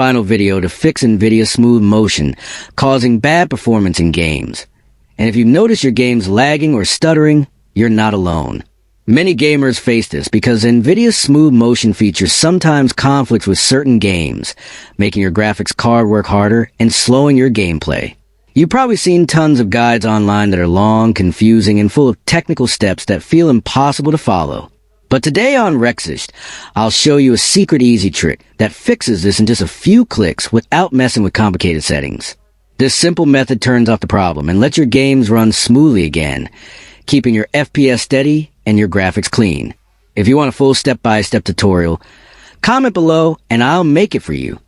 Final video to fix NVIDIA Smooth Motion, causing bad performance in games. And if you notice your game's lagging or stuttering, you're not alone. Many gamers face this because NVIDIA's Smooth Motion feature sometimes conflicts with certain games, making your graphics card work harder and slowing your gameplay. You've probably seen tons of guides online that are long, confusing, and full of technical steps that feel impossible to follow. But today on Rexist, I'll show you a secret easy trick that fixes this in just a few clicks without messing with complicated settings. This simple method turns off the problem and lets your games run smoothly again, keeping your FPS steady and your graphics clean. If you want a full step-by-step tutorial, comment below and I'll make it for you.